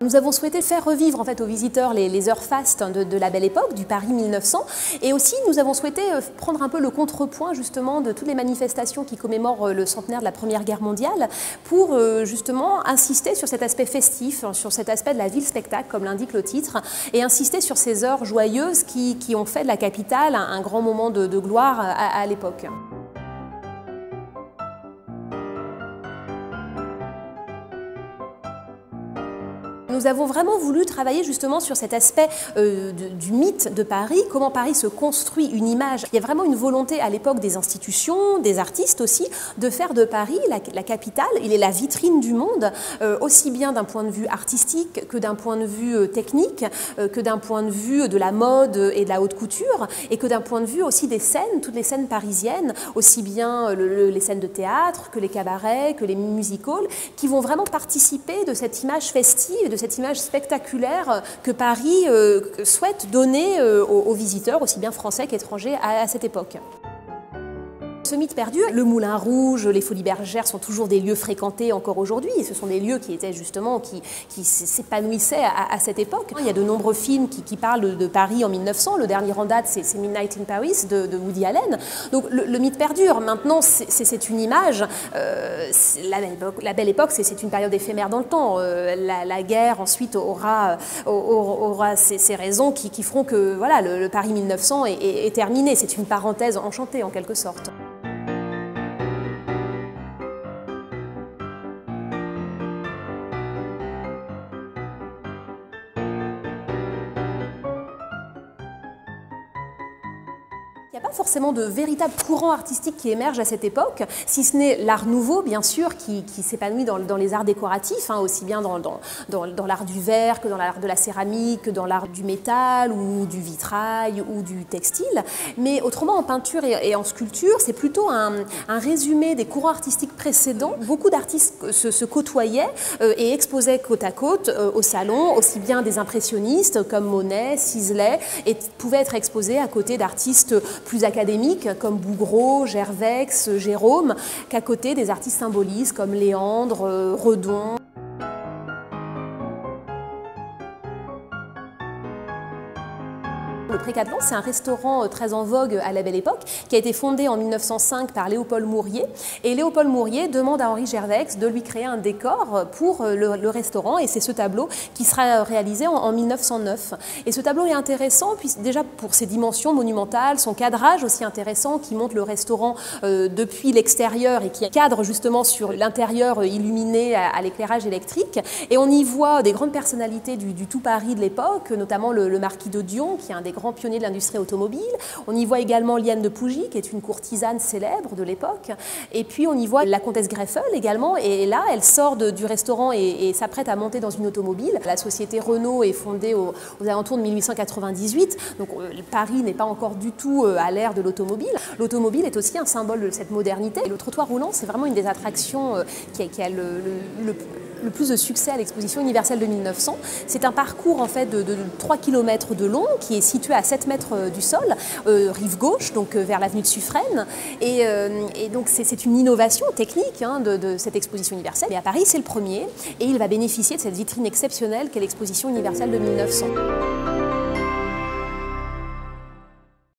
Nous avons souhaité faire revivre en fait aux visiteurs les heures fastes de la Belle Époque, du Paris 1900, et aussi nous avons souhaité prendre un peu le contrepoint justement de toutes les manifestations qui commémorent le centenaire de la Première Guerre mondiale pour justement insister sur cet aspect festif, sur cet aspect de la ville-spectacle comme l'indique le titre, et insister sur ces heures joyeuses qui ont fait de la capitale un grand moment de gloire à l'époque. Nous avons vraiment voulu travailler justement sur cet aspect du mythe de Paris, comment Paris se construit une image. Il y a vraiment une volonté à l'époque des institutions, des artistes aussi, de faire de Paris la capitale. Il est la vitrine du monde, aussi bien d'un point de vue artistique que d'un point de vue technique, que d'un point de vue de la mode et de la haute couture, et que d'un point de vue aussi des scènes, toutes les scènes parisiennes, aussi bien les scènes de théâtre que les cabarets, que les music-halls, qui vont vraiment participer de cette image festive, de cette image spectaculaire que Paris souhaite donner aux visiteurs, aussi bien français qu'étrangers, à cette époque. Ce mythe perdure. Le Moulin Rouge, les Folies Bergères sont toujours des lieux fréquentés encore aujourd'hui, et ce sont des lieux qui étaient justement, qui s'épanouissaient à cette époque. Il y a de nombreux films qui parlent de Paris en 1900, le dernier en date c'est Midnight in Paris de Woody Allen. Donc le mythe perdure. Maintenant c'est une image, la Belle Époque c'est une période éphémère dans le temps. La guerre ensuite aura ses raisons qui feront que voilà, le Paris 1900 est terminé. C'est une parenthèse enchantée en quelque sorte. Il n'y a pas forcément de véritable courant artistique qui émerge à cette époque, si ce n'est l'art nouveau, bien sûr, qui s'épanouit dans les arts décoratifs, hein, aussi bien dans l'art du verre que dans l'art de la céramique, que dans l'art du métal ou du vitrail ou du textile. Mais autrement, en peinture et en sculpture, c'est plutôt un résumé des courants artistiques précédents. Beaucoup d'artistes se côtoyaient et exposaient côte à côte au salon, aussi bien des impressionnistes comme Monet, Sisley, et pouvaient être exposés à côté d'artistes plus académiques comme Bouguereau, Gervex, Gérôme, qu'à côté des artistes symbolistes comme Léandre, Redon. Le Pré-Catelan, c'est un restaurant très en vogue à la Belle Époque, qui a été fondé en 1905 par Léopold Mourier. Et Léopold Mourier demande à Henri Gervex de lui créer un décor pour le restaurant, et c'est ce tableau qui sera réalisé en 1909. Et ce tableau est intéressant, déjà pour ses dimensions monumentales, son cadrage aussi intéressant, qui montre le restaurant depuis l'extérieur et qui cadre justement sur l'intérieur illuminé à l'éclairage électrique. Et on y voit des grandes personnalités du tout Paris de l'époque, notamment le marquis de Dion, qui est un des grands pionniers de l'industrie automobile. On y voit également Liane de Pougy, qui est une courtisane célèbre de l'époque. Et puis on y voit la comtesse Greffel également. Et là, elle sort du restaurant et s'apprête à monter dans une automobile. La société Renault est fondée aux alentours de 1898. Donc Paris n'est pas encore du tout à l'ère de l'automobile. L'automobile est aussi un symbole de cette modernité. Et le trottoir roulant, c'est vraiment une des attractions qui a le plus de succès à l'exposition universelle de 1900. C'est un parcours en fait de 3 km de long qui est situé à 7 mètres du sol, rive gauche, donc vers l'avenue de Suffren. Et donc c'est une innovation technique hein, de cette exposition universelle. Mais à Paris, c'est le premier, et il va bénéficier de cette vitrine exceptionnelle qu'est l'exposition universelle de 1900.